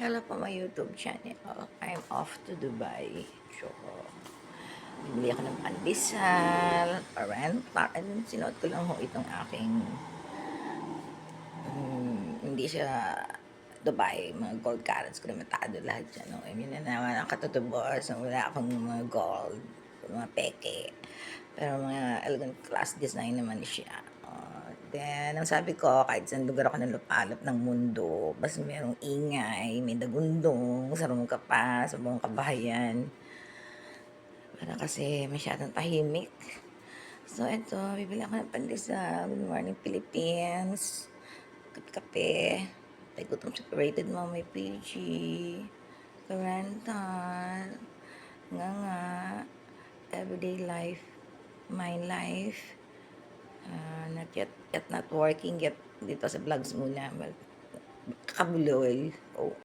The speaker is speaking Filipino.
Hello po my YouTube channel. I'm off to Dubai. So, bibili ako ng pandesal, parental, and then sinuot ko lang ho itong aking, hindi siya Dubai, mga gold carats ko limitado lahat yan. No? Yun na naman ang katutubos, wala akong mga gold, mga peke. Pero mga elegant class design naman siya. Then, ang sabi ko, kahit saan lugar ako nalupalop ng mundo, basta merong ingay, may dagundong, sarong ka pa, sa buong kabahayan. Para kasi masyadong tahimik. So, ito, bibili ako ng pandesal. Good morning, Philippines. Kape-kape. May gutom separated mo, may PG. Parental. Nga. Everyday life. My life. Not yet not working yet dito sa vlogs muna. Kakabuloy. Oh.